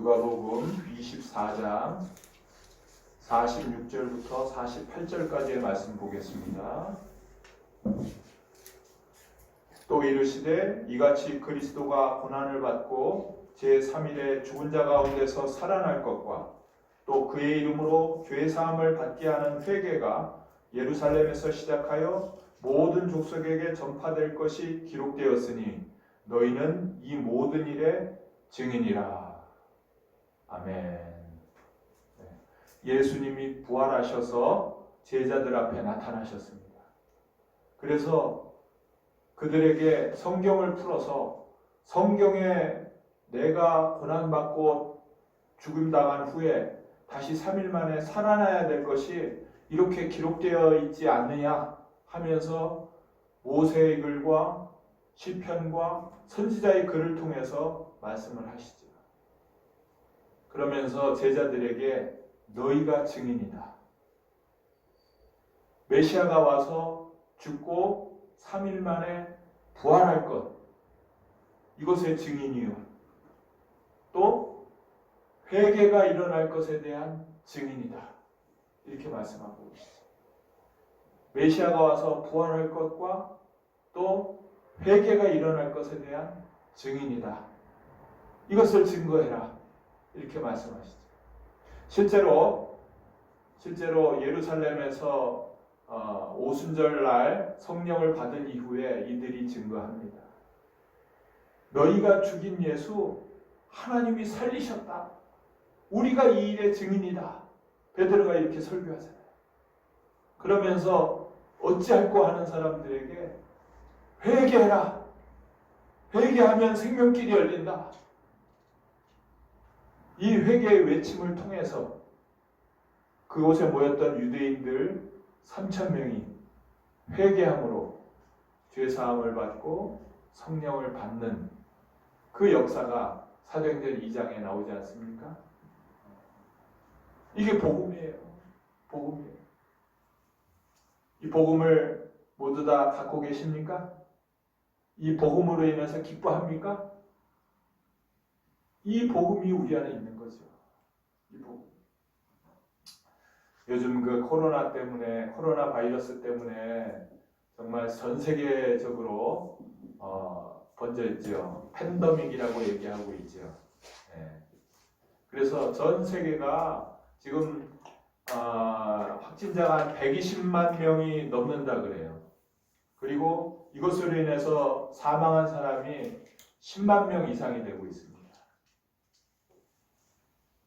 누가복음 24장 46절부터 48절까지의 말씀 보겠습니다. 또 이르시되 이같이 그리스도가 고난을 받고 제3일에 죽은 자 가운데서 살아날 것과 또 그의 이름으로 죄 사함을 받게 하는 회개가 예루살렘에서 시작하여 모든 족속에게 전파될 것이 기록되었으니 너희는 이 모든 일의 증인이라. 아멘. 예수님이 부활하셔서 제자들 앞에 나타나셨습니다. 그래서 그들에게 성경을 풀어서 성경에 내가 고난받고 죽임당한 후에 다시 3일 만에 살아나야 될 것이 이렇게 기록되어 있지 않느냐 하면서 모세의 글과 시편과 선지자의 글을 통해서 말씀을 하시죠. 그러면서 제자들에게 너희가 증인이다. 메시아가 와서 죽고 3일 만에 부활할 것, 이것의 증인이요. 또 회개가 일어날 것에 대한 증인이다. 이렇게 말씀하고 계시죠. 메시아가 와서 부활할 것과 또 회개가 일어날 것에 대한 증인이다. 이것을 증거해라. 이렇게 말씀하시죠. 실제로 예루살렘에서 오순절날 성령을 받은 이후에 이들이 증거합니다. 너희가 죽인 예수 하나님이 살리셨다. 우리가 이 일의 증인이다. 베드로가 이렇게 설교하잖아요. 그러면서 어찌할꼬 하는 사람들에게 회개해라. 회개하면 생명길이 열린다. 이 회개의 외침을 통해서 그곳에 모였던 유대인들 3,000명이 회개함으로 죄사함을 받고 성령을 받는 그 역사가 사도행전 2장에 나오지 않습니까? 이게 복음이에요. 복음이에요. 이 복음을 모두 다 갖고 계십니까? 이 복음으로 인해서 기뻐합니까? 이 복음이 우리 안에 있는 거죠. 이 복음. 요즘 그 코로나 바이러스 때문에 정말 전 세계적으로 번져 있죠. 팬데믹이라고 얘기하고 있죠. 네. 그래서 전 세계가 지금 확진자가 한 120만 명이 넘는다 그래요. 그리고 이것으로 인해서 사망한 사람이 10만 명 이상이 되고 있습니다.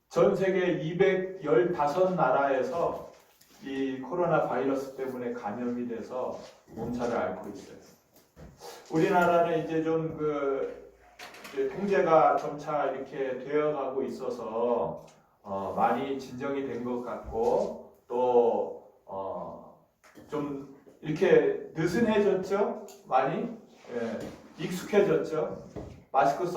전 세계 215나라에서 이 코로나 바이러스 때문에 감염이 돼서 몸살을 앓고 있어요. 우리나라는 이제 좀 통제가 점차 이렇게 되어가고 있어서 많이 진정이 된 것 같고 또 좀 이렇게 느슨해졌죠? 많이 익숙해졌죠? 마스크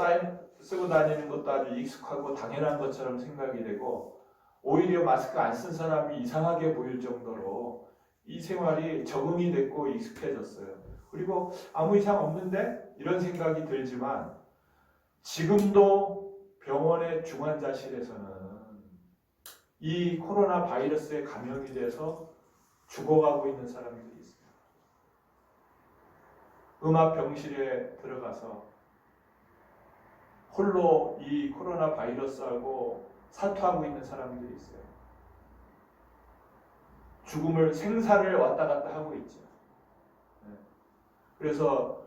쓰고 다니는 것도 아주 익숙하고 당연한 것처럼 생각이 되고 오히려 마스크 안 쓴 사람이 이상하게 보일 정도로 이 생활이 적응이 됐고 익숙해졌어요. 그리고 아무 이상 없는데 이런 생각이 들지만 지금도 병원의 중환자실에서는 이 코로나 바이러스에 감염이 돼서 죽어가고 있는 사람들이 있어요. 음압병실에 들어가서 홀로 이 코로나 바이러스하고 사투하고 있는 사람들이 있어요. 생사를 왔다 갔다 하고 있죠. 그래서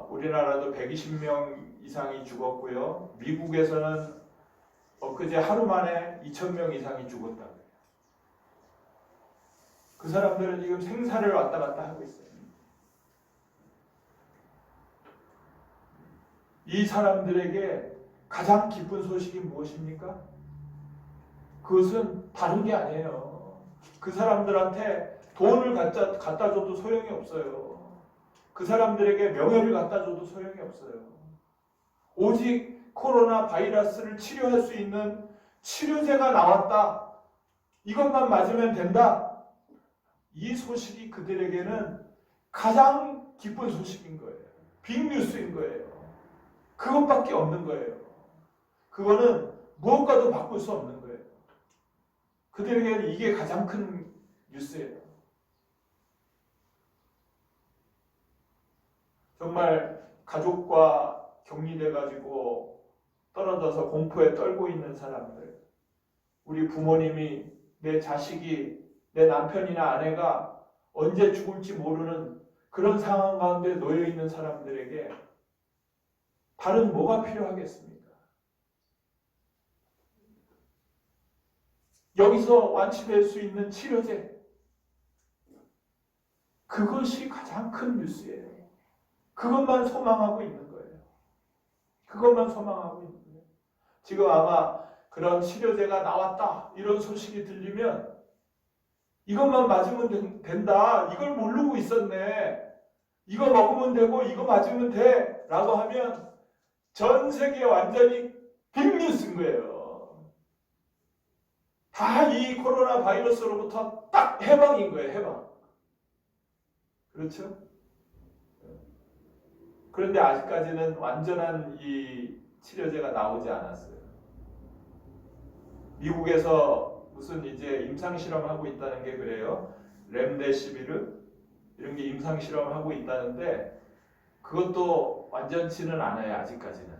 우리나라도 120명 이상이 죽었고요. 미국에서는 엊그제 하루 만에 2,000명 이상이 죽었다고 해요. 그 사람들은 지금 생사를 왔다 갔다 하고 있어요. 이 사람들에게 가장 기쁜 소식이 무엇입니까? 그것은 다른 게 아니에요. 그 사람들한테 돈을 갖다 줘도 소용이 없어요. 그 사람들에게 명예를 갖다 줘도 소용이 없어요. 오직 코로나 바이러스를 치료할 수 있는 치료제가 나왔다. 이것만 맞으면 된다. 이 소식이 그들에게는 가장 기쁜 소식인 거예요. 빅뉴스인 거예요. 그것밖에 없는 거예요. 그거는 무엇과도 바꿀 수 없는 거예요. 그들에게는 이게 가장 큰 뉴스예요. 정말 가족과 격리돼가지고 떨어져서 공포에 떨고 있는 사람들, 우리 부모님이, 내 자식이, 내 남편이나 아내가 언제 죽을지 모르는 그런 상황 가운데 놓여 있는 사람들에게 다른 뭐가 필요하겠습니까? 여기서 완치될 수 있는 치료제, 그것이 가장 큰 뉴스예요. 그것만 소망하고 있는 거예요. 그것만 소망하고 있는 거예요. 지금 아마 그런 치료제가 나왔다 이런 소식이 들리면 이것만 맞으면 된다, 이걸 모르고 있었네, 이거 먹으면 되고 이거 맞으면 돼 라고 하면 전 세계 완전히 빅뉴스인 거예요. 다 이 코로나 바이러스로부터 딱 해방인 거예요. 해방. 그렇죠? 그런데 아직까지는 완전한 이 치료제가 나오지 않았어요. 미국에서 무슨 이제 임상실험하고 있다는 게 그래요. 렘데시비르 이런 게 임상실험하고 있다는데 그것도 완전치는 않아요. 아직까지는.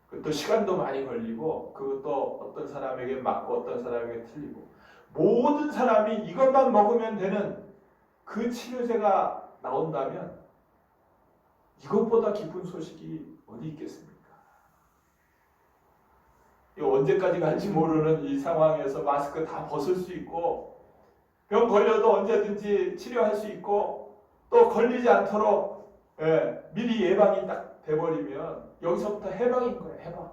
그것도 시간도 많이 걸리고 그것도 어떤 사람에게 맞고 어떤 사람에게 틀리고, 모든 사람이 이것만 먹으면 되는 그 치료제가 나온다면 이것보다 기쁜 소식이 어디 있겠습니까? 언제까지 갈지 모르는 이 상황에서 마스크 다 벗을 수 있고, 병 걸려도 언제든지 치료할 수 있고, 또 걸리지 않도록 미리 예방이 딱 돼버리면 여기서부터 해방인 거예요. 해방.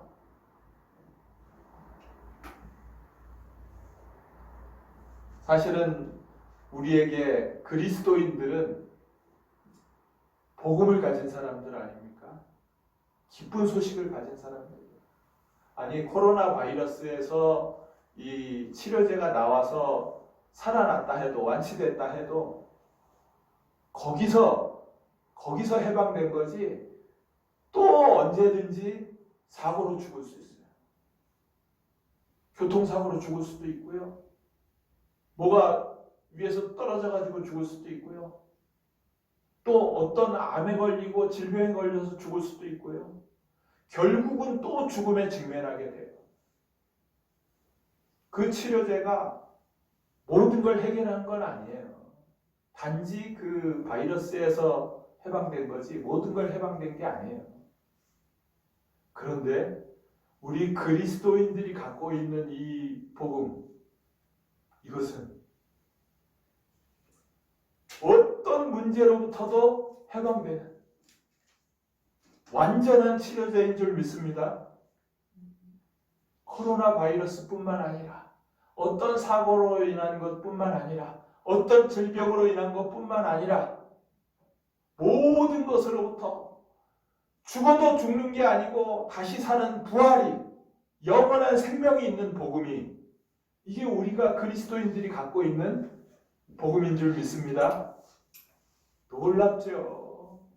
사실은 우리에게 그리스도인들은 복음을 가진 사람들 아닙니까? 기쁜 소식을 가진 사람들. 아니, 코로나 바이러스에서 이 치료제가 나와서 살아났다 해도, 완치됐다 해도 거기서 해방된 거지, 또 언제든지 사고로 죽을 수 있어요. 교통사고로 죽을 수도 있고요. 뭐가 위에서 떨어져가지고 죽을 수도 있고요. 또 어떤 암에 걸리고 질병에 걸려서 죽을 수도 있고요. 결국은 또 죽음에 직면하게 돼요. 그 치료제가 모든 걸 해결하는 건 아니에요. 단지 그 바이러스에서 해방된 거지 모든 걸 해방된 게 아니에요. 그런데 우리 그리스도인들이 갖고 있는 이 복음, 이것은 어떤 문제로부터도 해방되는 완전한 치료제인 줄 믿습니다. 코로나 바이러스뿐만 아니라, 어떤 사고로 인한 것뿐만 아니라, 어떤 질병으로 인한 것뿐만 아니라 모든 것으로부터, 죽어도 죽는 게 아니고 다시 사는 부활이, 영원한 생명이 있는 복음이, 이게 우리가 그리스도인들이 갖고 있는 복음인 줄 믿습니다. 놀랍죠?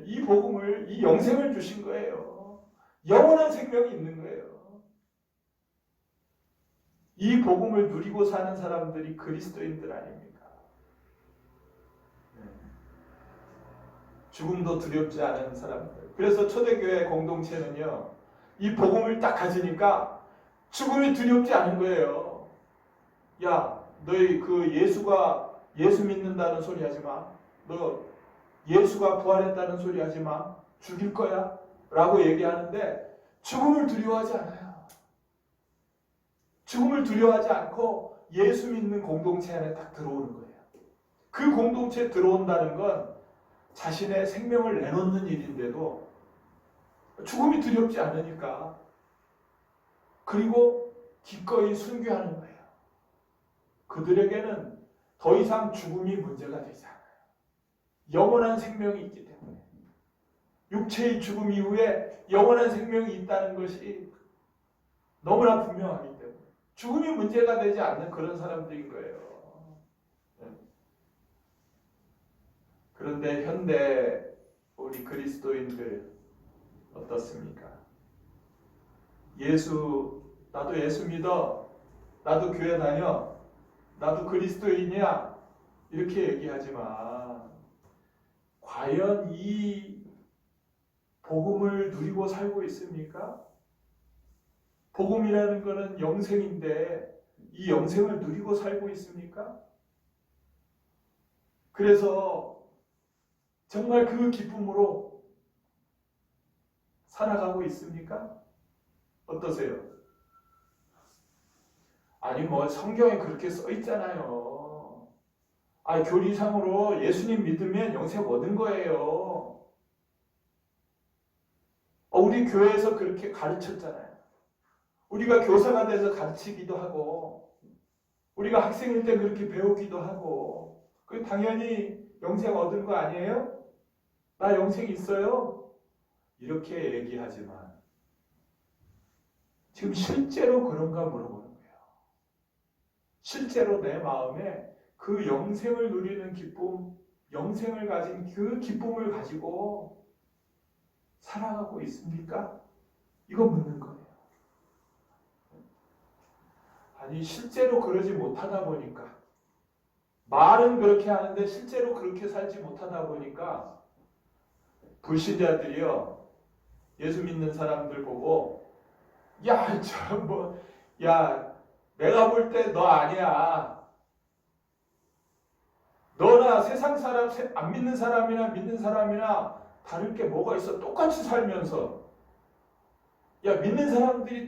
이 복음을, 이 영생을 주신 거예요. 영원한 생명이 있는 거예요. 이 복음을 누리고 사는 사람들이 그리스도인들 아닙니까? 죽음도 두렵지 않은 사람들. 그래서 초대교회 공동체는요, 이 복음을 딱 가지니까 죽음이 두렵지 않은 거예요. 야, 너희 그 예수 믿는다는 소리 하지 마. 너 예수가 부활했다는 소리 하지 마. 죽일 거야. 라고 얘기하는데 죽음을 두려워하지 않아요. 죽음을 두려워하지 않고 예수 믿는 공동체 안에 딱 들어오는 거예요. 그 공동체에 들어온다는 건 자신의 생명을 내놓는 일인데도 죽음이 두렵지 않으니까, 그리고 기꺼이 순교하는 거예요. 그들에게는 더 이상 죽음이 문제가 되지 않아요. 영원한 생명이 있기 때문에, 육체의 죽음 이후에 영원한 생명이 있다는 것이 너무나 분명하기 때문에 죽음이 문제가 되지 않는 그런 사람들인 거예요. 그런데 현대 우리 그리스도인들 어떻습니까? 나도 예수 믿어. 나도 교회 다녀. 나도 그리스도인이야. 이렇게 얘기하지만 과연 이 복음을 누리고 살고 있습니까? 복음이라는 것은 영생인데 이 영생을 누리고 살고 있습니까? 그래서 정말 그 기쁨으로 살아가고 있습니까? 어떠세요? 아니 뭐 성경에 그렇게 써 있잖아요. 교리상으로 예수님 믿으면 영생 얻은 거예요. 우리 교회에서 그렇게 가르쳤잖아요. 우리가 교사가 돼서 가르치기도 하고 우리가 학생일 때 그렇게 배우기도 하고 그 당연히 영생 얻은 거 아니에요? 나 영생 있어요? 이렇게 얘기하지만 지금 실제로 그런가 물어보는 거예요. 실제로 내 마음에 그 영생을 누리는 기쁨, 영생을 가진 그 기쁨을 가지고 살아가고 있습니까? 이거 묻는 거예요. 아니 실제로 그러지 못하다 보니까 말은 그렇게 하는데 실제로 그렇게 살지 못하다 보니까 불신자들이요 예수 믿는 사람들 보고 야 내가 볼 때 너 아니야. 너나 세상 사람 안 믿는 사람이나 믿는 사람이나 다를 게 뭐가 있어? 똑같이 살면서 믿는 사람들이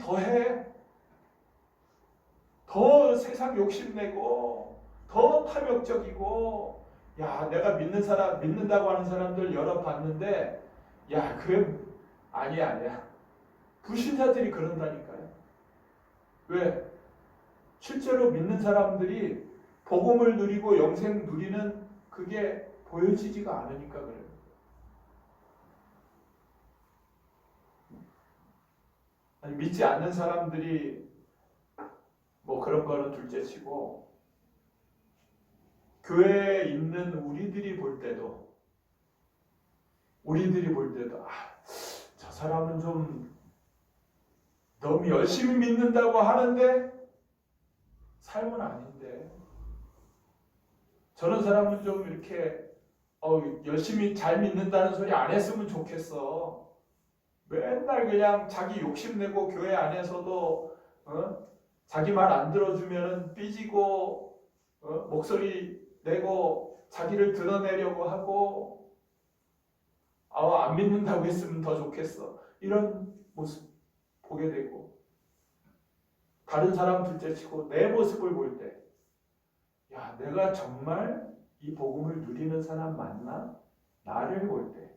더 세상 욕심내고 더 탐욕적이고 내가 믿는다고 하는 사람들 여러 봤는데 그게 아니야. 불신자들이 그런다니까요. 왜? 실제로 믿는 사람들이 복음을 누리고 영생 누리는 그게 보여지지가 않으니까 그래요. 아니, 믿지 않는 사람들이 뭐 그런 거는 둘째치고 교회에 있는 우리들이 볼 때도 저 사람은 좀 너무 열심히 믿는다고 하는데 삶은 아닌데 저런 사람은 좀 이렇게 열심히 잘 믿는다는 소리 안 했으면 좋겠어. 맨날 그냥 자기 욕심내고 교회 안에서도 자기 말 안 들어주면 삐지고 목소리 내고 자기를 드러내려고 하고 안 믿는다고 했으면 더 좋겠어. 이런 모습 보게 되고 다른 사람 둘째치고 내 모습을 볼 때 내가 정말 이 복음을 누리는 사람 맞나? 나를 볼 때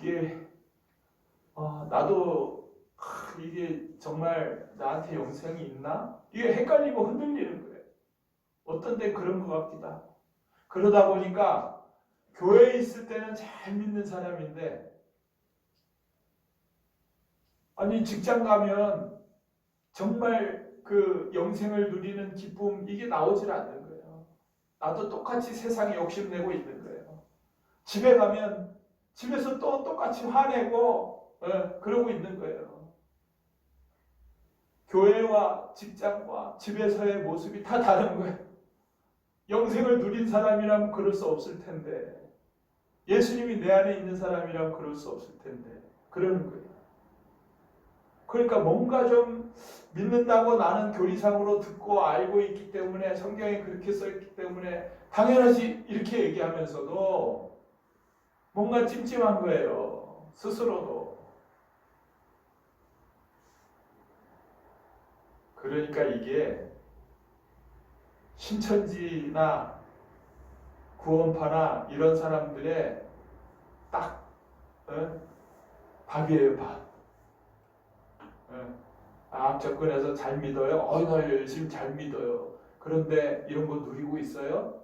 이게 나도 이게 정말 나한테 영생이 있나? 이게 헷갈리고 흔들리는 거예요. 어떤 때 그런 것 같기도 하고. 그러다 보니까 교회에 있을 때는 잘 믿는 사람인데 직장 가면 정말 그 영생을 누리는 기쁨 이게 나오질 않는 거예요. 나도 똑같이 세상에 욕심내고 있는 거예요. 집에 가면 집에서 또 똑같이 화내고 그러고 있는 거예요. 교회와 직장과 집에서의 모습이 다 다른 거예요. 영생을 누린 사람이라면 그럴 수 없을 텐데 예수님이 내 안에 있는 사람이라면 그럴 수 없을 텐데 그러는 거예요. 그러니까 뭔가 좀 믿는다고 나는 교리상으로 듣고 알고 있기 때문에 성경에 그렇게 써있기 때문에 당연하지 이렇게 얘기하면서도 뭔가 찜찜한 거예요. 스스로도. 그러니까 이게 신천지나 구원파나 이런 사람들의 딱 밥이에요, 밥. 접근해서 잘 믿어요. 나 열심히 잘 믿어요. 그런데 이런 거 누리고 있어요?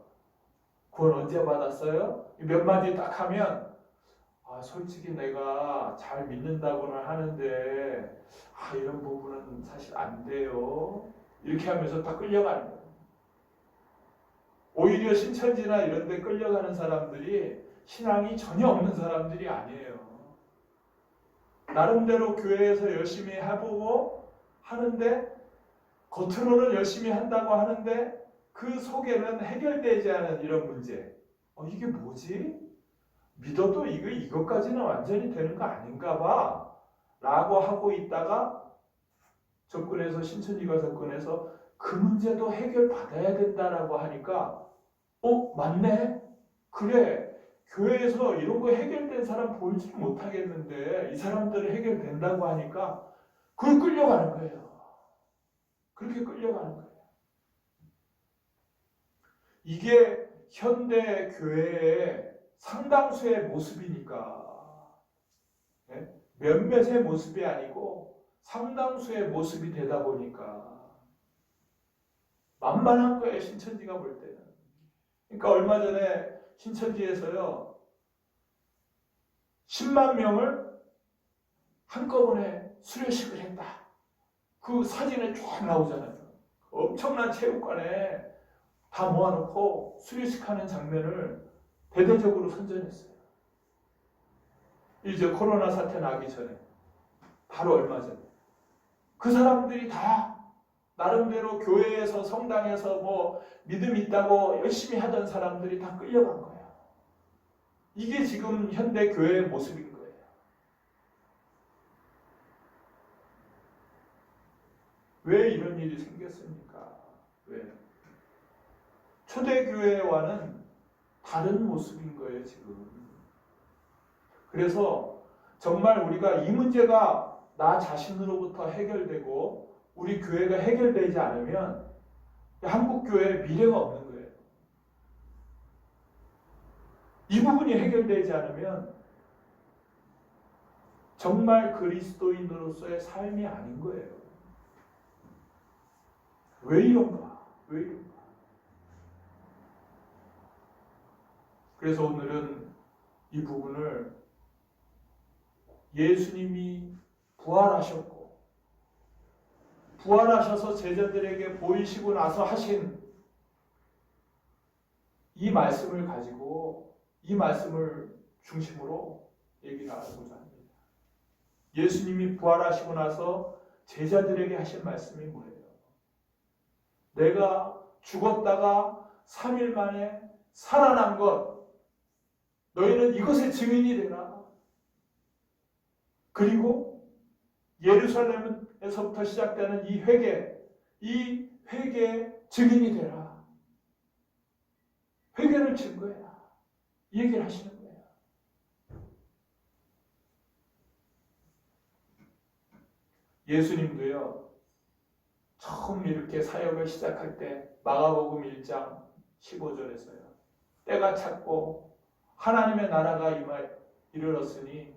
구원 언제 받았어요? 몇 마디 딱 하면 솔직히 내가 잘 믿는다고는 하는데 이런 부분은 사실 안 돼요. 이렇게 하면서 다 끌려가는 거예요. 오히려 신천지나 이런 데 끌려가는 사람들이 신앙이 전혀 없는 사람들이 아니에요. 나름대로 교회에서 열심히 해보고 하는데 겉으로는 열심히 한다고 하는데 그 속에는 해결되지 않은 이런 문제. 이게 뭐지? 믿어도 이것까지는 완전히 되는 거 아닌가 봐 라고 하고 있다가 신천지가 접근해서 그 문제도 해결받아야 된다라고 하니까 맞네? 그래, 교회에서 이런 거 해결된 사람 보지 못하겠는데 이 사람들은 해결된다고 하니까 그걸 끌려가는 거예요. 그렇게 끌려가는 거예요. 이게 현대 교회의 상당수의 모습이니까, 네? 몇몇의 모습이 아니고 상당수의 모습이 되다 보니까 만만한 거예요, 신천지가 볼 때는. 그러니까 얼마 전에 신천지에서요 10만 명을 한꺼번에 수료식을 했다. 그 사진에 쫙 나오잖아요. 엄청난 체육관에 다 모아놓고 수료식하는 장면을 대대적으로 선전했어요. 이제 코로나 사태 나기 전에, 바로 얼마 전에 그 사람들이 다 나름대로 교회에서 성당에서 믿음 있다고 열심히 하던 사람들이 다 끌려간 거예요. 이게 지금 현대 교회의 모습인 거예요. 왜 이런 일이 생겼습니까? 왜? 초대교회와는 다른 모습인 거예요, 지금. 그래서 정말 우리가 이 문제가 나 자신으로부터 해결되고 우리 교회가 해결되지 않으면 한국교회에 미래가 없는 거예요. 이 부분이 해결되지 않으면 정말 그리스도인으로서의 삶이 아닌 거예요. 왜 이런가? 왜 이런가? 그래서 오늘은 이 부분을 예수님이 부활하셨고 부활하셔서 제자들에게 보이시고 나서 하신 이 말씀을 가지고 이 말씀을 중심으로 얘기를 나누고자 합니다. 예수님이 부활하시고 나서 제자들에게 하신 말씀이 뭐예요? 내가 죽었다가 3일 만에 살아난 것, 너희는 이것의 증인이 되라. 그리고 예루살렘에서부터 시작되는 이 회개의 증인이 되라. 회개를 증거해라. 이 얘기를 하시는 거예요. 예수님도요, 처음 이렇게 사역을 시작할 때 마가복음 1장 15절에서요. 때가 찼고 하나님의 나라가 이르렀으니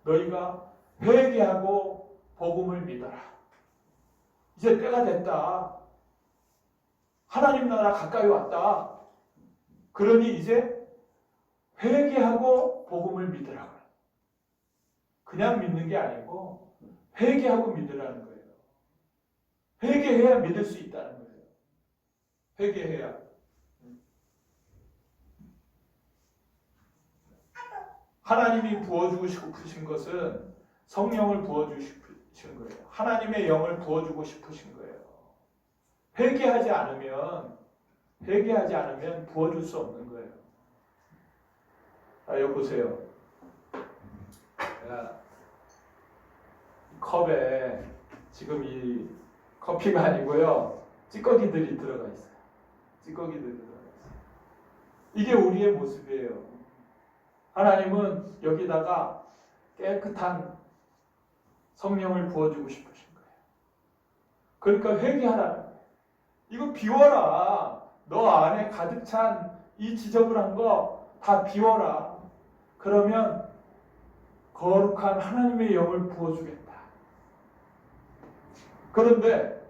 너희가 회개하고 복음을 믿어라. 이제 때가 됐다. 하나님 나라 가까이 왔다. 그러니 이제 회개하고 복음을 믿으라고. 그냥 믿는 게 아니고 회개하고 믿으라는 거예요. 회개해야 믿을 수 있다는 거예요. 회개해야. 하나님이 부어주고 싶으신 것은 성령을 부어주고 싶으신 거예요. 하나님의 영을 부어주고 싶으신 거예요. 회개하지 않으면 부어줄 수 없는 거예요. 여기 보세요. 컵에 지금 이 커피가 아니고요. 찌꺼기들이 들어가 있어요. 찌꺼기들이 들어가 있어요. 이게 우리의 모습이에요. 하나님은 여기다가 깨끗한 성령을 부어주고 싶으신 거예요. 그러니까 회개하라는 거예요. 이거 비워라. 너 안에 가득 찬 이 지저분한 거 다 비워라. 그러면 거룩한 하나님의 영을 부어주겠다. 그런데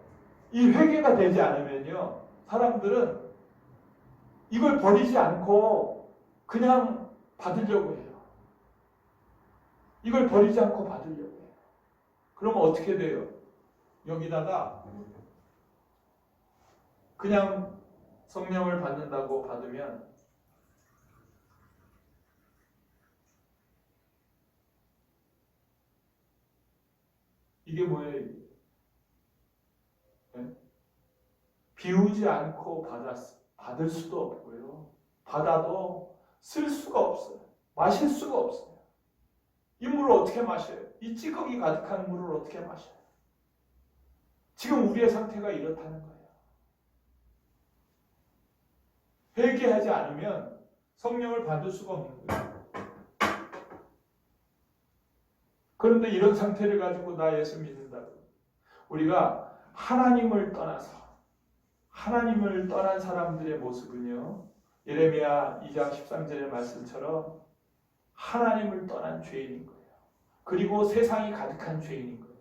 이 회개가 되지 않으면요, 사람들은 이걸 버리지 않고 그냥 받으려고 해요. 이걸 버리지 않고 받으려고 해요. 그러면 어떻게 돼요? 여기다가 그냥 성령을 받는다고 받으면 이게 뭐예요? 이게? 네? 비우지 않고 받을 수도 없고요. 받아도 쓸 수가 없어요. 마실 수가 없어요. 이 물을 어떻게 마셔요? 이 찌꺼기 가득한 물을 어떻게 마셔요? 지금 우리의 상태가 이렇다는 거예요. 회개하지 않으면 성령을 받을 수가 없는 거예요. 그런데 이런 상태를 가지고 나 예수 믿는다고. 우리가 하나님을 떠난 사람들의 모습은요, 예레미야 2장 13절의 말씀처럼 하나님을 떠난 죄인인 거예요. 그리고 세상이 가득한 죄인인 거예요.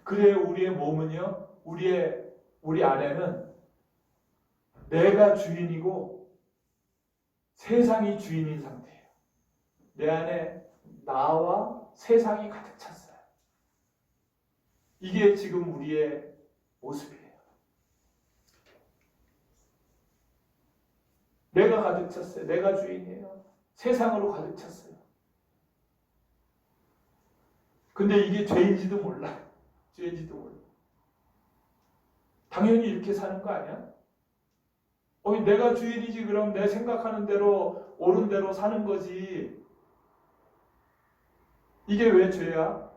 그래야 우리의 몸은요, 우리 안에는 내가 주인이고 세상이 주인인 상태예요. 내 안에 나와 세상이 가득 찼어요. 이게 지금 우리의 모습이에요. 내가 가득 찼어요. 내가 주인이에요. 세상으로 가득 찼어요. 근데 이게 죄인지도 몰라. 죄인지도 몰라. 당연히 이렇게 사는 거 아니야? 내가 주인이지 그럼 내 생각하는 대로 옳은 대로 사는 거지. 이게 왜 죄야?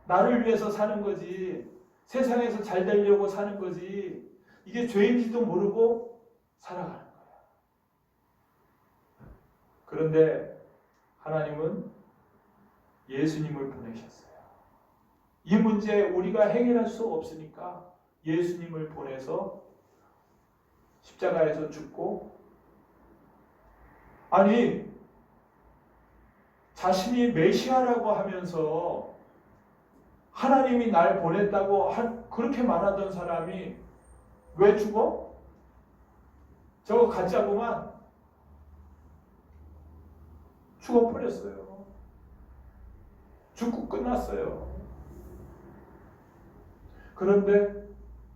나를 위해서 사는 거지. 세상에서 잘 되려고 사는 거지. 이게 죄인지도 모르고 살아가는 거야. 그런데 하나님은 예수님을 보내셨어요. 이 문제 우리가 해결할 수 없으니까 예수님을 보내서 십자가에서 죽고, 아니 자신이 메시아라고 하면서 하나님이 날 보냈다고 그렇게 말하던 사람이 왜 죽어? 저거 가짜구만. 죽어버렸어요. 죽고 끝났어요. 그런데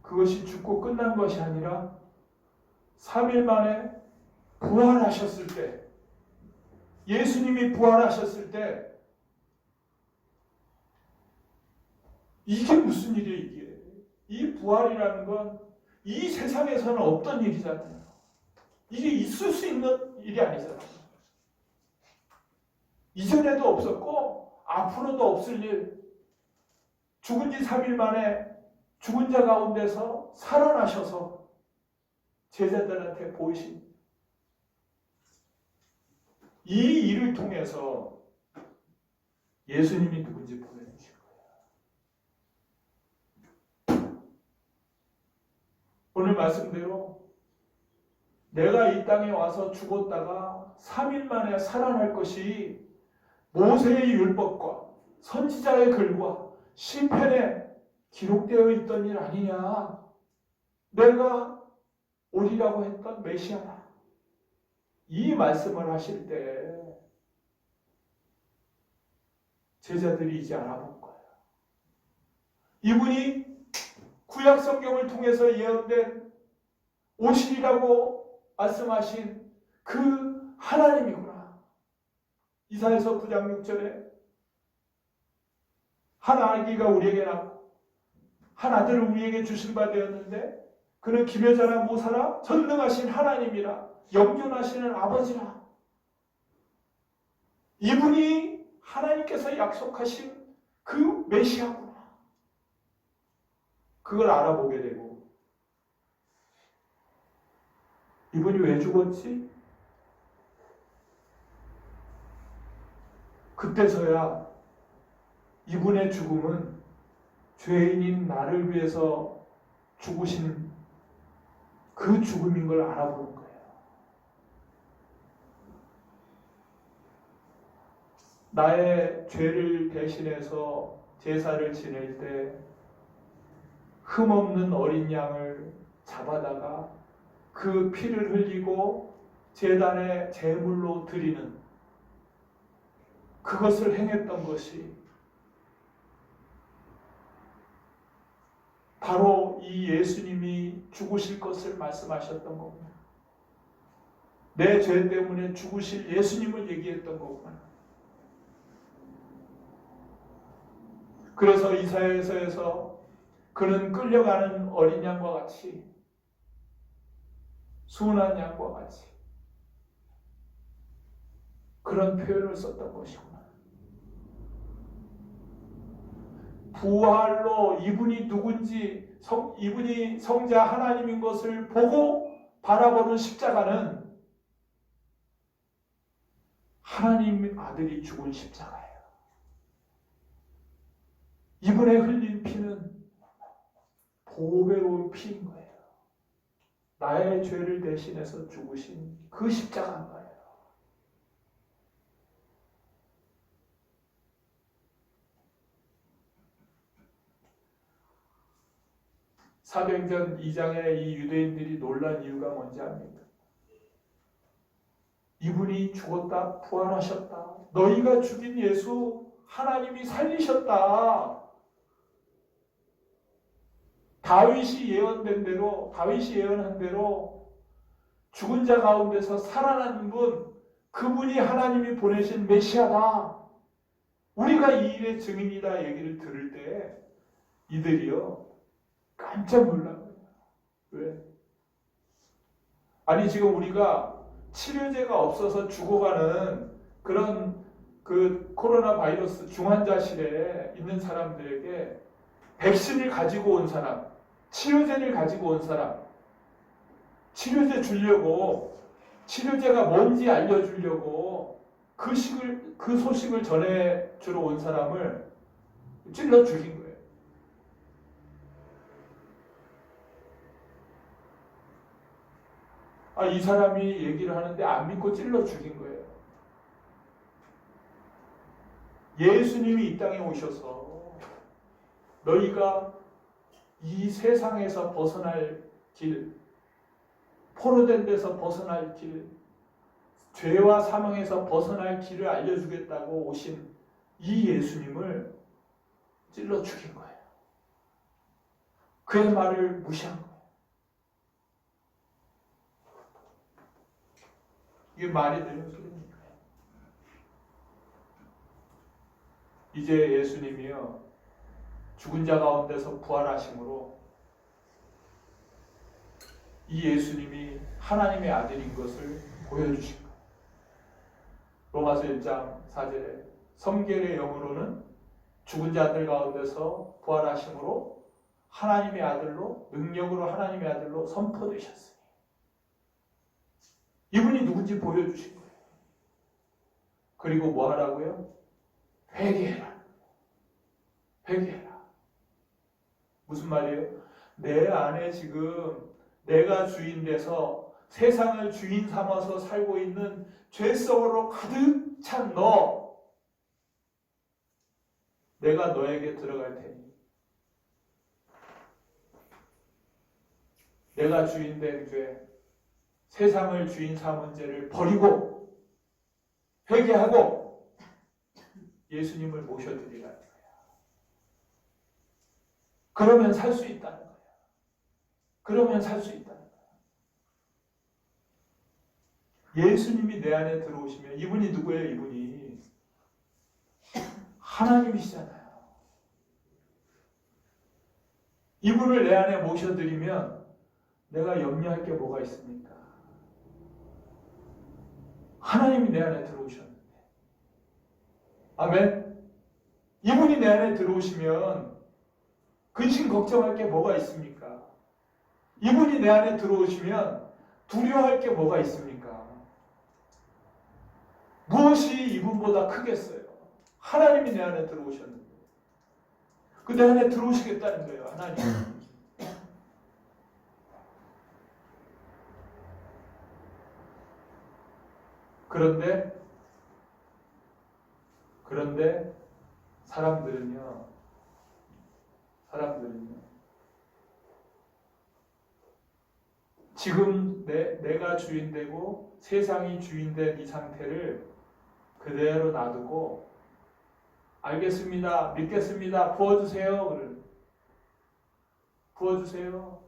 그것이 죽고 끝난 것이 아니라 3일 만에 부활하셨을 때, 예수님이 부활하셨을 때, 이게 무슨 일이에요, 이게? 이 부활이라는 건 이 세상에서는 없던 일이잖아요. 이게 있을 수 있는 일이 아니잖아요. 이전에도 없었고 앞으로도 없을 일. 죽은 지 3일 만에 죽은 자 가운데서 살아나셔서 제자들한테 보이신 이 일을 통해서 예수님이 누군지 보여주신 거예요. 오늘 말씀대로 내가 이 땅에 와서 죽었다가 3일 만에 살아날 것이 모세의 율법과 선지자의 글과 시편에 기록되어 있던 일 아니냐. 내가 오리라고 했던 메시아다. 이 말씀을 하실 때 제자들이 이제 알아본 거예요. 이분이 구약 성경을 통해서 예언된 오시리라고 말씀하신 그 하나님이구나. 이사야서 9장 6절에 한 아기가 우리에게 낳고 한 아들을 우리에게 주신 바 되었는데 그는 기묘자라 모사라 전능하신 하나님이라 영존하시는 아버지라. 이분이 하나님께서 약속하신 그 메시아구나. 그걸 알아보게 되고, 이분이 왜 죽었지? 그때서야 이분의 죽음은 죄인인 나를 위해서 죽으신 그 죽음인 걸 알아보는 거예요. 나의 죄를 대신해서 제사를 지낼 때 흠없는 어린 양을 잡아다가 그 피를 흘리고 제단에 제물로 드리는 그것을 행했던 것이 바로 이 예수님이 죽으실 것을 말씀하셨던 거구나. 내 죄 때문에 죽으실 예수님을 얘기했던 거구나. 그래서 이사야서에서 그는 끌려가는 어린 양과 같이, 순한 양과 같이 그런 표현을 썼던 것이구나. 부활로 이분이 누군지, 이분이 성자 하나님인 것을 보고 바라보는 십자가는 하나님 아들이 죽은 십자가예요. 이분의 흘린 피는 보배로운 피인 거예요. 나의 죄를 대신해서 죽으신 그 십자가인 거예요. 사도행전 2장에 이 유대인들이 놀란 이유가 뭔지 압니까? 이분이 죽었다 부활하셨다. 너희가 죽인 예수 하나님이 살리셨다. 다윗이 예언한 대로 죽은 자 가운데서 살아난 분, 그분이 하나님이 보내신 메시아다. 우리가 이 일의 증인이다 얘기를 들을 때 이들이요 깜짝 놀란 거예요. 왜? 아니 지금 우리가 치료제가 없어서 죽어가는 그런 그 코로나 바이러스 중환자실에 있는 사람들에게 백신을 가지고 온 사람, 치료제를 가지고 온 사람, 치료제 주려고, 치료제가 뭔지 알려주려고 그 소식을 전해주러 온 사람을 찔러 죽인 거예요. 이 사람이 얘기를 하는데 안 믿고 찔러 죽인 거예요. 예수님이 이 땅에 오셔서 너희가 이 세상에서 벗어날 길, 포로된 데서 벗어날 길, 죄와 사망에서 벗어날 길을 알려주겠다고 오신 이 예수님을 찔러 죽인 거예요. 그의 말을 무시한 거예요. 이게 말이 되는 소리입니까? 이제 예수님이요 죽은 자 가운데서 부활하심으로 이 예수님이 하나님의 아들인 것을 보여주신 거예요. 로마서 1장 4절에 성결의 영으로는 죽은 자들 가운데서 부활하심으로 하나님의 아들로, 능력으로 하나님의 아들로 선포되셨으니 이분이 누군지 보여주신 거예요. 그리고 뭐 하라고요? 회개해라. 회개해라. 무슨 말이에요? 내 안에 지금 내가 주인 돼서 세상을 주인 삼아서 살고 있는 죄성으로 가득 찬 너, 내가 너에게 들어갈 테니 내가 주인 된 죄, 세상을 주인 삼은 죄를 버리고 회개하고 예수님을 모셔드리라는 거야. 그러면 살 수 있다는 거야. 그러면 살 수 있다는 거야. 예수님이 내 안에 들어오시면, 이분이 누구예요? 이분이 하나님이시잖아요. 이분을 내 안에 모셔드리면 내가 염려할 게 뭐가 있습니까? 하나님이 내 안에 들어오셨는데. 아멘? 이분이 내 안에 들어오시면 근심 걱정할 게 뭐가 있습니까? 이분이 내 안에 들어오시면 두려워할 게 뭐가 있습니까? 무엇이 이분보다 크겠어요? 하나님이 내 안에 들어오셨는데. 그 내 안에 들어오시겠다는 거예요, 하나님. 그런데 사람들은요 지금 내가 주인되고 세상이 주인된 이 상태를 그대로 놔두고 알겠습니다, 믿겠습니다, 부어주세요. 부어주세요.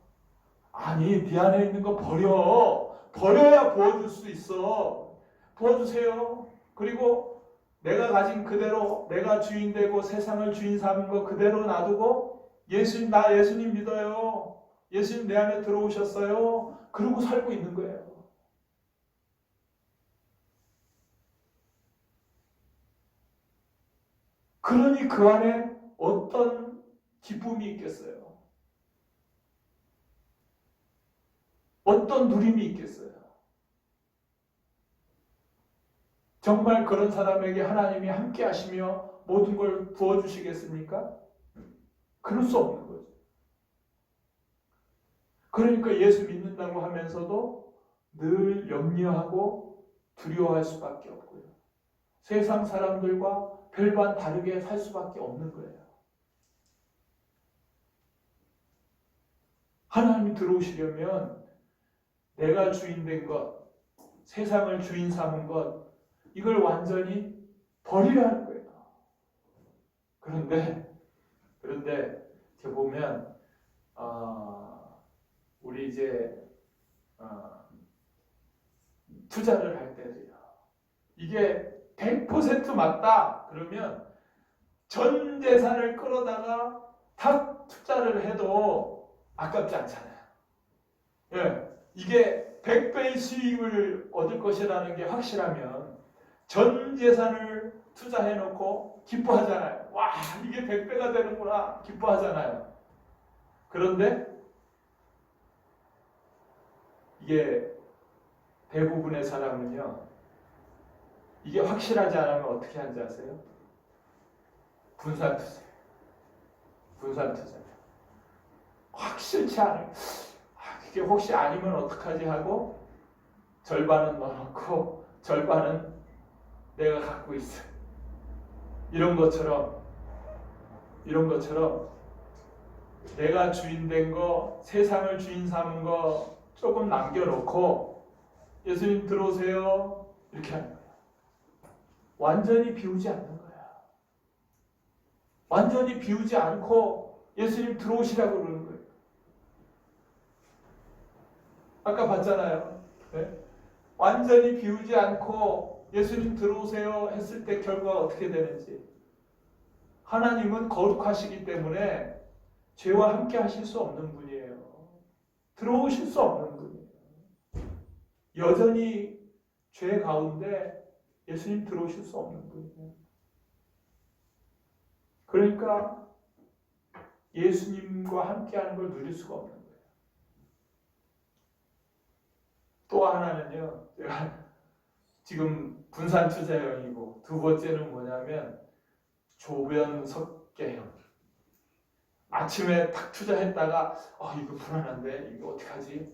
아니, 네 안에 있는 거 버려야 부어줄 수 있어. 부어주세요. 그리고 내가 가진 그대로 내가 주인 되고 세상을 주인 삼은 거 그대로 놔두고 예수님, 나 예수님 믿어요. 예수님 내 안에 들어오셨어요. 그러고 살고 있는 거예요. 그러니 그 안에 어떤 기쁨이 있겠어요? 어떤 누림이 있겠어요? 정말 그런 사람에게 하나님이 함께 하시며 모든 걸 부어주시겠습니까? 그럴 수 없는 거죠. 그러니까 예수 믿는다고 하면서도 늘 염려하고 두려워할 수밖에 없고요. 세상 사람들과 별반 다르게 살 수밖에 없는 거예요. 하나님이 들어오시려면 내가 주인 된 것, 세상을 주인 삼은 것, 이걸 완전히 버리라는 거예요. 그런데 이렇게 보면 우리 이제 투자를 할 때도요. 이게 100% 맞다 그러면 전 재산을 끌어다가 다 투자를 해도 아깝지 않잖아요. 예, 이게 100배의 수익을 얻을 것이라는 게 확실하면 전 재산을 투자해놓고 기뻐하잖아요. 와, 이게 100배가 되는구나 기뻐하잖아요. 그런데 이게 대부분의 사람은요, 이게 확실하지 않으면 어떻게 하는지 아세요? 분산 투자. 분산 투자. 확실치 않아요. 이게 혹시 아니면 어떡하지 하고 절반은 넣어놓고 절반은 내가 갖고 있어. 이런 것처럼 내가 주인 된 거, 세상을 주인 삼은 거 조금 남겨놓고 예수님 들어오세요. 이렇게 하는 거예요. 완전히 비우지 않는 거야. 완전히 비우지 않고 예수님 들어오시라고 그러는 거예요. 아까 봤잖아요. 네? 완전히 비우지 않고 예수님 들어오세요 했을 때 결과가 어떻게 되는지. 하나님은 거룩하시기 때문에 죄와 함께 하실 수 없는 분이에요. 들어오실 수 없는 분이에요. 여전히 죄 가운데 예수님 들어오실 수 없는 분이에요. 그러니까 예수님과 함께하는 걸 누릴 수가 없는 거예요. 또 하나는요, 제가 지금 분산투자형이고 두 번째는 뭐냐면 조변석계형. 아침에 탁 투자했다가 이거 불안한데 이거 어떡하지?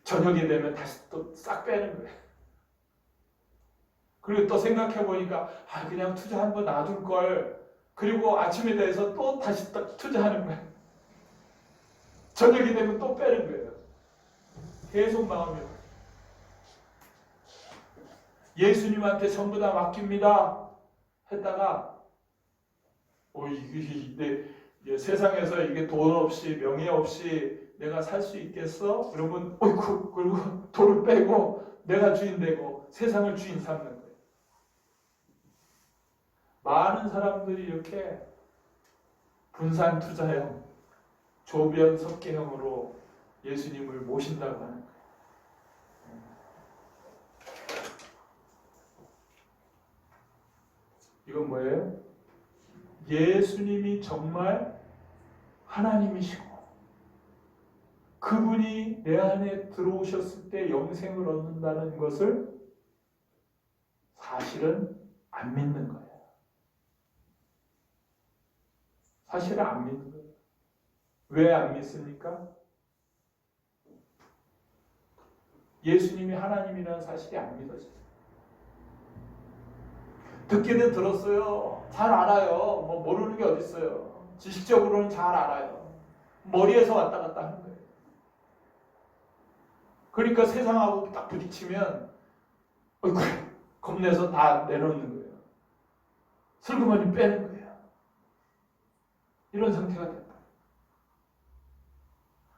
저녁이 되면 다시 또 싹 빼는 거예요. 그리고 또 생각해보니까 그냥 투자 한번 놔둘 걸. 그리고 아침에 대해서 또 다시 투자하는 거예요. 저녁이 되면 또 빼는 거예요. 계속 마음이 예수님한테 전부 다 맡깁니다 했다가 이게 세상에서 이게 돈 없이 명예 없이 내가 살 수 있겠어? 그러면 그리고 돈을 빼고 내가 주인 되고 세상을 주인 삼는 거예요. 많은 사람들이 이렇게 분산 투자형, 조변 석계형으로 예수님을 모신다고 하는 거예요. 이건 뭐예요? 예수님이 정말 하나님이시고 그분이 내 안에 들어오셨을 때 영생을 얻는다는 것을 사실은 안 믿는 거예요. 사실은 안 믿는 거예요. 왜 안 믿습니까? 예수님이 하나님이라는 사실이 안 믿어져요. 듣기는 들었어요. 잘 알아요. 모르는 게 어디 있어요. 지식적으로는 잘 알아요. 머리에서 왔다 갔다 하는 거예요. 그러니까 세상하고 딱 부딪히면 겁내서 다 내놓는 거예요. 슬그머니 빼는 거예요. 이런 상태가 됐다.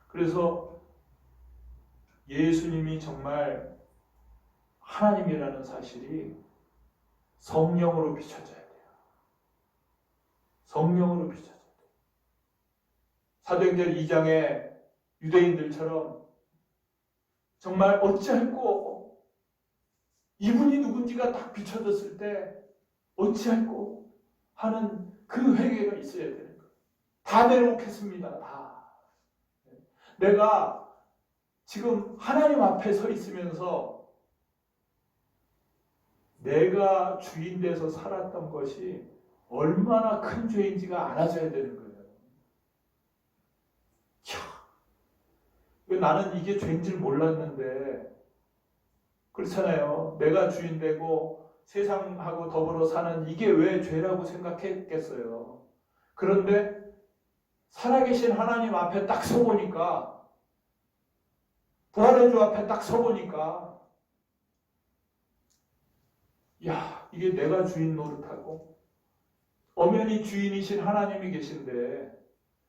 그래서 예수님이 정말 하나님이라는 사실이 성령으로 비춰져야 돼요. 성령으로 비춰져야 돼요. 사도행전 2장에 유대인들처럼 정말 어찌할꼬 이분이 누군지가 딱 비춰졌을 때 어찌할꼬 하는 그 회개가 있어야 되는 거예요. 다 내려놓겠습니다. 다. 내가 지금 하나님 앞에 서 있으면서 내가 주인 돼서 살았던 것이 얼마나 큰 죄인지가 알아져야 되는 거예요. 나는 이게 죄인 줄 몰랐는데, 그렇잖아요. 내가 주인 되고 세상하고 더불어 사는 이게 왜 죄라고 생각했겠어요. 그런데 살아계신 하나님 앞에 딱 서보니까, 부활의 주 앞에 딱 서보니까, 야, 이게 내가 주인 노릇하고 엄연히 주인이신 하나님이 계신데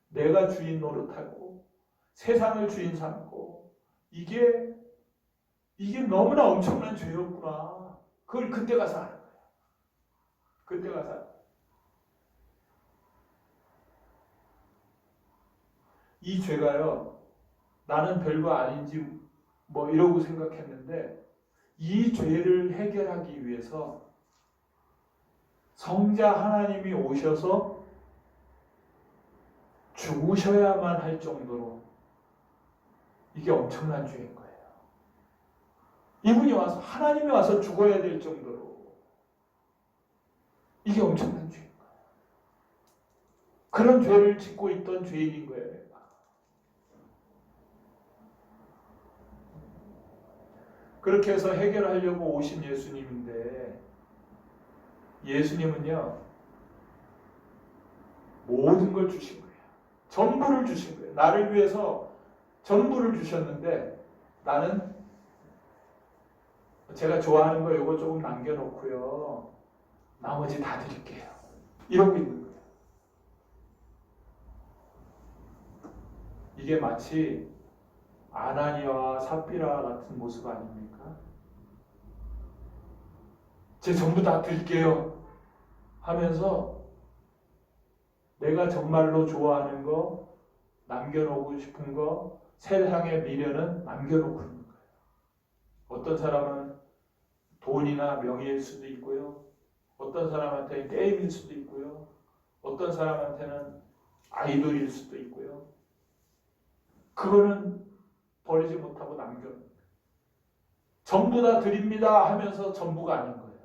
내가 주인 노릇하고 세상을 주인 삼고 이게 너무나 엄청난 죄였구나. 그걸 그때 가서 아는 거예요. 그때 가서. 이 죄가요, 나는 별거 아닌지 뭐 이러고 생각했는데 이 죄를 해결하기 위해서 성자 하나님이 오셔서 죽으셔야만 할 정도로 이게 엄청난 죄인 거예요. 이분이 와서, 하나님이 와서 죽어야 될 정도로 이게 엄청난 죄인 거예요. 그런 죄를 짓고 있던 죄인인 거예요, 내가. 그렇게 해서 해결하려고 오신 예수님인데, 예수님은요, 모든 걸 주신 거예요. 전부를 주신 거예요. 나를 위해서 전부를 주셨는데, 나는 제가 좋아하는 거 이거 조금 남겨놓고요, 나머지 다 드릴게요. 이러고 있는 거예요. 이게 마치 아나니아와 삽비라 같은 모습 아닙니까? 제 전부 다 드릴게요 하면서 내가 정말로 좋아하는 거, 남겨놓고 싶은 거, 세상의 미련은 남겨놓고 있는 거예요. 어떤 사람은 돈이나 명예일 수도 있고요. 어떤 사람한테는 게임일 수도 있고요. 어떤 사람한테는 아이돌일 수도 있고요. 그거는 버리지 못하고 남겨놓는 거예요. 전부 다 드립니다 하면서 전부가 아닌 거예요.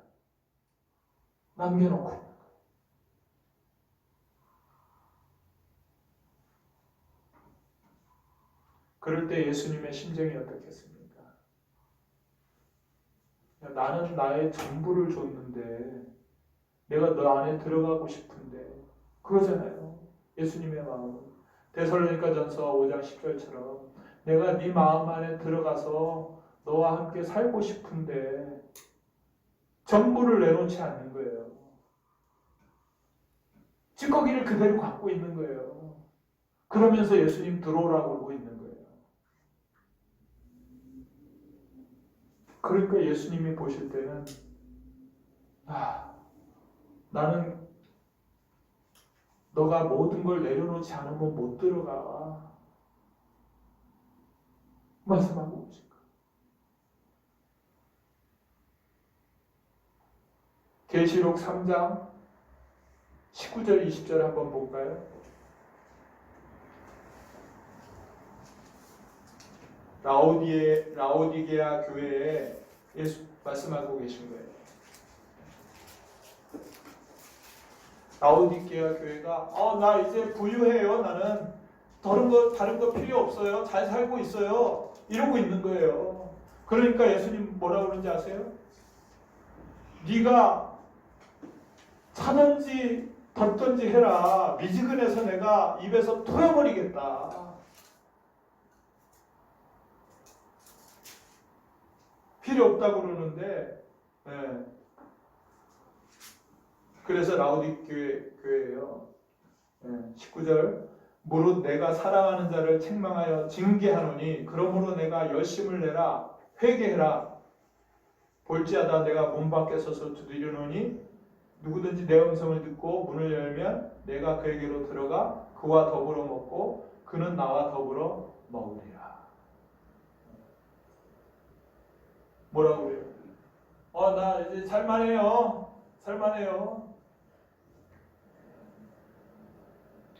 남겨놓고 있는 거예요. 그럴 때 예수님의 심정이 어떻겠습니까? 나는 나의 전부를 줬는데 내가 너 안에 들어가고 싶은데, 그거잖아요. 예수님의 마음은. 데살로니가전서 5장 10절처럼 내가 네 마음 안에 들어가서 너와 함께 살고 싶은데 전부를 내놓지 않는 거예요. 찌꺼기를 그대로 갖고 있는 거예요. 그러면서 예수님 들어오라고 그러고 있는 거예요. 그러니까 예수님이 보실 때는 나는 너가 모든 걸 내려놓지 않으면 못 들어가 말씀하고 계신 거예요. 계시록 3장 19절 20절 한번 볼까요? 라오디게아 교회에 예수 말씀하고 계신 거예요. 라오디게아 교회가 나 이제 부유해요. 나는 다른 거 필요 없어요. 잘 살고 있어요. 이러고 있는 거예요. 그러니까 예수님 뭐라고 그러는지 아세요? 네가 차든지 덮든지 해라. 미지근해서 내가 입에서 토해버리겠다. 필요 없다고 그러는데, 네. 그래서 라오디게아예요. 19절 무릇 내가 사랑하는 자를 책망하여 징계하노니 그러므로 내가 열심을 내라 회개해라. 볼지어다 내가 문 밖에 서서 두드리노니 누구든지 내 음성을 듣고 문을 열면 내가 그에게로 들어가 그와 더불어 먹고 그는 나와 더불어 먹으리라. 뭐라고 그래요? 나 이제 살만해요. 살만해요.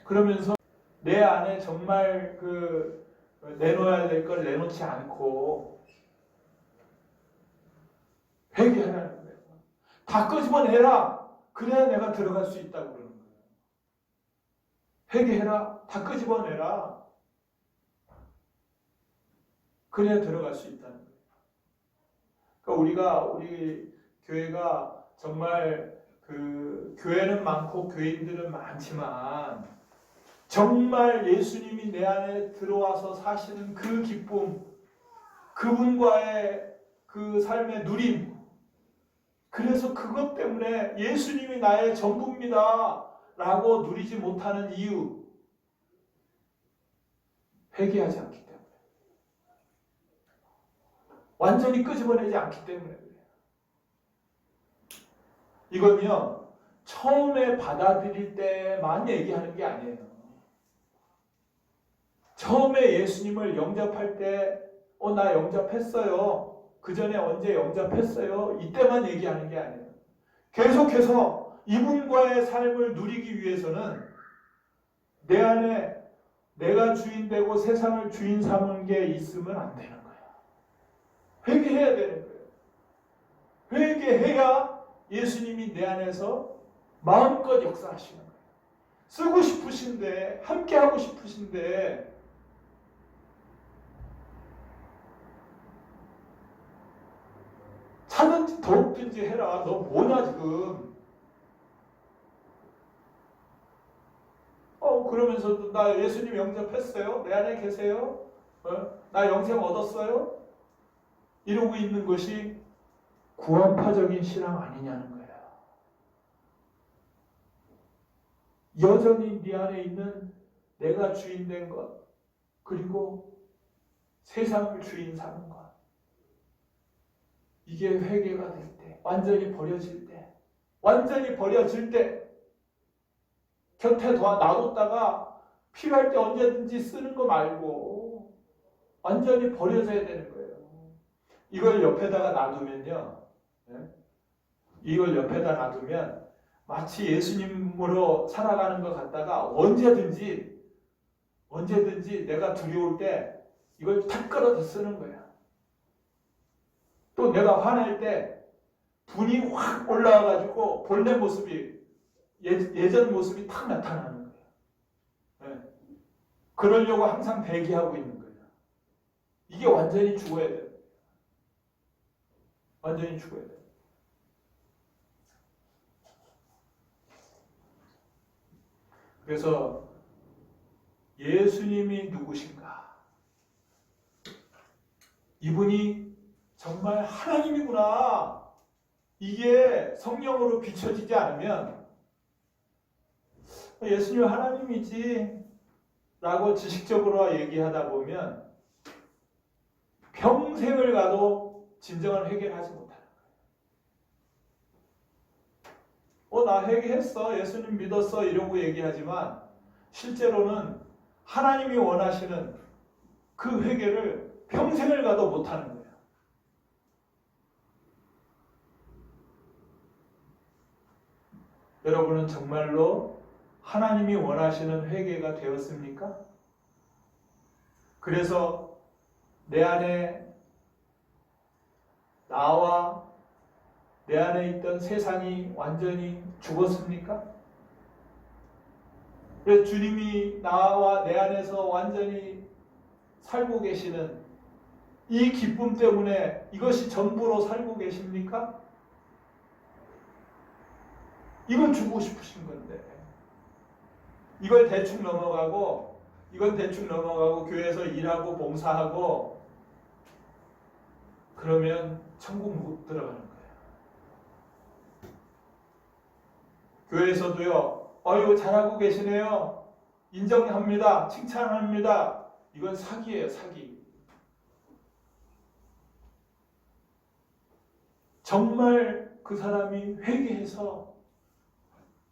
그러면서 내 안에 정말 내놓아야 될 걸 내놓지 않고 회개하라는 거예요. 다 끄집어내라. 그래야 내가 들어갈 수 있다고 그러는 거예요. 회개해라. 다 끄집어내라. 그래야 들어갈 수 있다는 거예요. 그러니까 우리 교회가 정말 교회는 많고 교인들은 많지만 정말 예수님이 내 안에 들어와서 사시는 그 기쁨, 그분과의 그 삶의 누림, 그래서 그것 때문에 예수님이 나의 전부입니다 라고 누리지 못하는 이유, 회개하지 않기 때문에, 완전히 끄집어내지 않기 때문에 그래요. 이건요 처음에 받아들일 때만 얘기하는 게 아니에요. 처음에 예수님을 영접할 때 나 영접했어요. 그 전에 언제 영접했어요. 이때만 얘기하는 게 아니에요. 계속해서 이분과의 삶을 누리기 위해서는 내 안에 내가 주인 되고 세상을 주인 삼은 게 있으면 안 되는 거예요. 회개해야 되는 거예요. 회개해야 예수님이 내 안에서 마음껏 역사하시는 거예요. 쓰고 싶으신데, 함께하고 싶으신데 차든지 더욱든지 해라. 너 뭐냐 지금. 그러면서도 나 예수님 영접했어요. 내 안에 계세요. 나 영생 얻었어요. 이러고 있는 것이 구원파적인 신앙 아니냐는 거예요. 여전히 네 안에 있는 내가 주인 된 것, 그리고 세상을 주인 사는 것, 이게 회개가 될 때, 완전히 버려질 때, 곁에 놔뒀다가 필요할 때 언제든지 쓰는 거 말고 완전히 버려져야 되는 거예요. 이걸 옆에다가 놔두면요, 이걸 옆에다 놔두면 마치 예수님으로 살아가는 것 같다가 언제든지 내가 두려울 때 이걸 탁 끌어서 쓰는 거야. 또 내가 화낼 때 분이 확 올라와가지고 본래 모습이 예전 모습이 탁 나타나는 거예요. 그러려고 항상 대기하고 있는 거예요. 이게 완전히 죽어야 돼요. 완전히 죽어야 돼요. 그래서 예수님이 누구신가? 이분이 정말 하나님이구나. 이게 성령으로 비춰지지 않으면 예수님 하나님이지 라고 지식적으로 얘기하다 보면 평생을 가도 진정한 회개를 하지 못하는 거예요. 나 회개했어. 예수님 믿었어. 이러고 얘기하지만 실제로는 하나님이 원하시는 그 회개를 평생을 가도 못하는 거예요. 여러분은 정말로 하나님이 원하시는 회개가 되었습니까? 그래서 내 안에 나와 내 안에 있던 세상이 완전히 죽었습니까? 그래서 주님이 나와 내 안에서 완전히 살고 계시는 이 기쁨 때문에 이것이 전부로 살고 계십니까? 이건 주고 싶으신 건데 이건 대충 넘어가고 교회에서 일하고 봉사하고 그러면 천국 못 들어가는 거예요. 교회에서도요, 잘하고 계시네요. 인정합니다. 칭찬합니다. 이건 사기예요, 사기. 정말 그 사람이 회개해서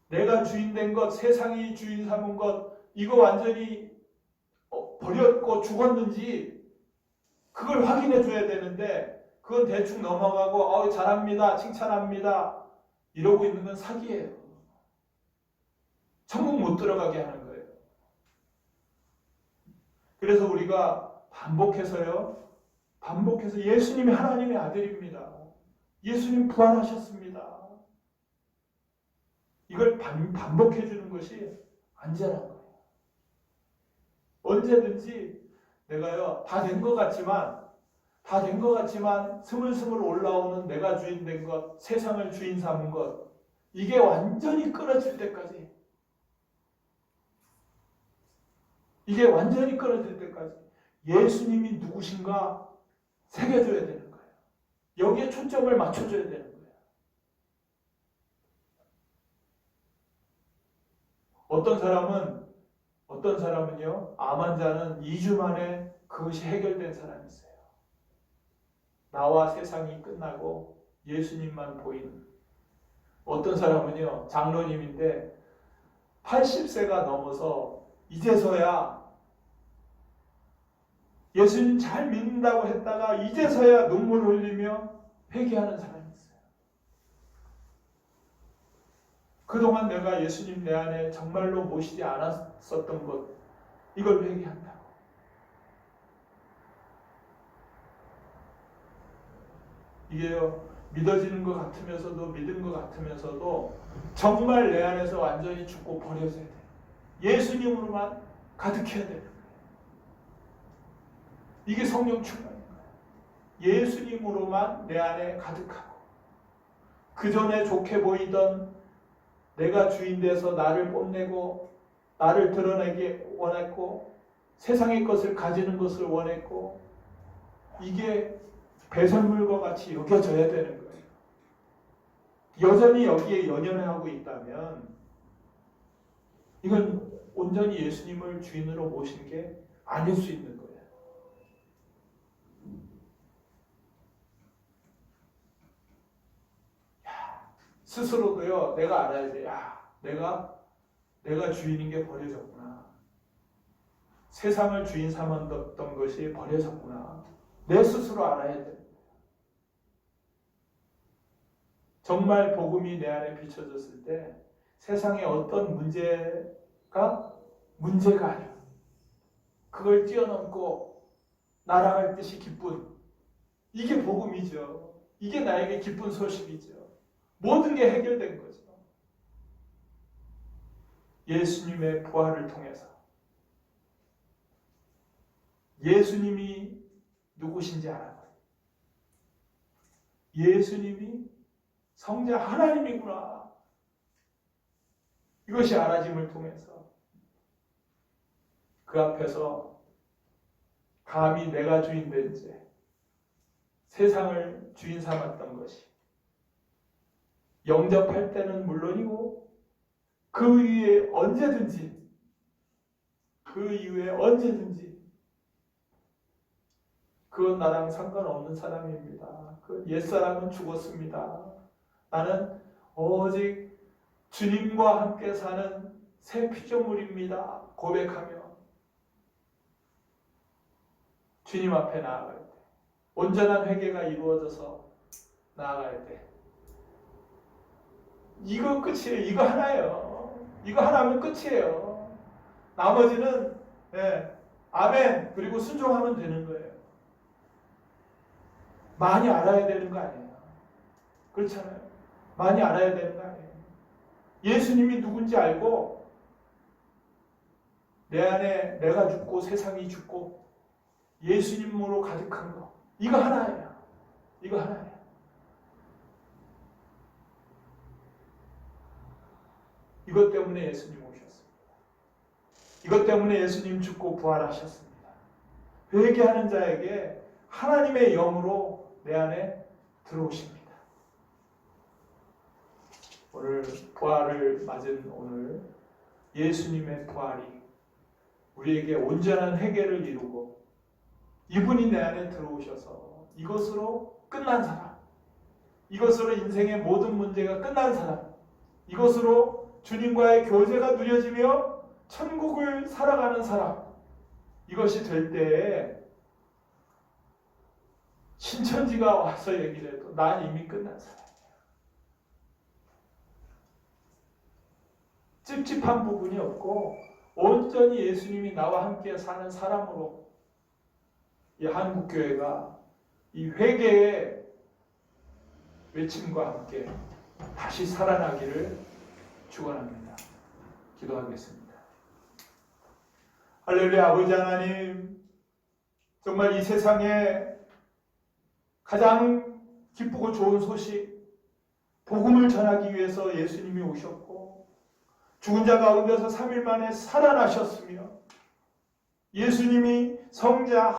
내가 주인 된 것, 세상이 주인 삼은 것, 이거 완전히 버렸고 죽었는지 그걸 확인해 줘야 되는데, 그건 대충 넘어가고 잘합니다, 칭찬합니다 이러고 있는 건 사기예요. 천국 못 들어가게 하는 거예요. 그래서 우리가 반복해서 예수님이 하나님의 아들입니다, 예수님 부활하셨습니다, 이걸 반복해 주는 것이 안전한 거예요. 언제든지 내가요 다 된 것 같지만 스물스물 올라오는 내가 주인 된 것, 세상을 주인 삼은 것, 이게 완전히 끊어질 때까지, 예수님이 누구신가 새겨줘야 되는 거예요. 여기에 초점을 맞춰줘야 되는 거예요. 어떤 사람은요, 암 환자는 2주 만에 그것이 해결된 사람이 있어요. 나와 세상이 끝나고 예수님만 보이는. 어떤 사람은요, 장로님인데 80세가 넘어서 이제서야 예수님 잘 믿는다고 했다가 이제서야 눈물 흘리며 회개하는 사람이 있어요. 그동안 내가 예수님 내 안에 정말로 모시지 않았었던 것, 이걸 회개한다고. 이게요, 믿어지는 것 같으면서도, 믿은 것 같으면서도 정말 내 안에서 완전히 죽고 버려져야 돼요. 예수님으로만 가득해야 돼요. 이게 성령 충만인 거예요. 예수님으로만 내 안에 가득하고, 그 전에 좋게 보이던 내가 주인 돼서 나를 뽐내고 나를 드러내기 원했고 세상의 것을 가지는 것을 원했고, 이게 배설물과 같이 여겨져야 되는 거예요. 여전히 여기에 연연하고 있다면 이건 온전히 예수님을 주인으로 모신 게 아닐 수 있는 거예요. 스스로도요, 내가 알아야 돼. 내가 주인인 게 버려졌구나. 세상을 주인 삼았던 것이 버려졌구나. 내 스스로 알아야 돼. 정말 복음이 내 안에 비춰졌을 때 세상에 어떤 문제가 아니야. 그걸 뛰어넘고 날아갈 듯이 기쁜, 이게 복음이죠. 이게 나에게 기쁜 소식이죠. 모든 게 해결된 거죠. 예수님의 부활을 통해서 예수님이 누구신지 알아버려. 예수님이 성자 하나님이구나. 이것이 알아짐을 통해서 그 앞에서 감히 내가 주인 된 죄, 세상을 주인 삼았던 것이 영접할 때는 물론이고 그 이후에 언제든지 그건 나랑 상관없는 사람입니다. 그 옛사람은 죽었습니다. 나는 오직 주님과 함께 사는 새 피조물입니다. 고백하며 주님 앞에 나아갈 때, 온전한 회개가 이루어져서 나아갈 때, 이거 끝이에요. 이거 하나예요. 이거 하나면 끝이에요. 나머지는 아멘 그리고 순종하면 되는 거예요. 많이 알아야 되는 거 아니에요. 그렇잖아요. 많이 알아야 되는 거 아니에요. 예수님이 누군지 알고 내 안에 내가 죽고 세상이 죽고 예수님으로 가득한 거, 이거 하나예요. 이거 하나예요. 이것 때문에 예수님 오셨습니다. 이것 때문에 예수님 죽고 부활하셨습니다. 회개하는 자에게 하나님의 영으로 내 안에 들어오십니다. 오늘 부활을 맞은 오늘 예수님의 부활이 우리에게 온전한 회개를 이루고 이분이 내 안에 들어오셔서 이것으로 끝난 사람, 이것으로 인생의 모든 문제가 끝난 사람, 이것으로 주님과의 교제가 누려지며 천국을 살아가는 사람, 이것이 될 때에 신천지가 와서 얘기를 해도 난 이미 끝난 사람이야. 찝찝한 부분이 없고 온전히 예수님이 나와 함께 사는 사람으로 이 한국교회가 이 회개의 외침과 함께 다시 살아나기를 축원합니다. 기도하겠습니다. 할렐루야. 아버지 하나님, 정말 이 세상에 가장 기쁘고 좋은 소식, 복음을 전하기 위해서 예수님이 오셨고 죽은 자 가운데서 3일 만에 살아나셨으며 예수님이 성자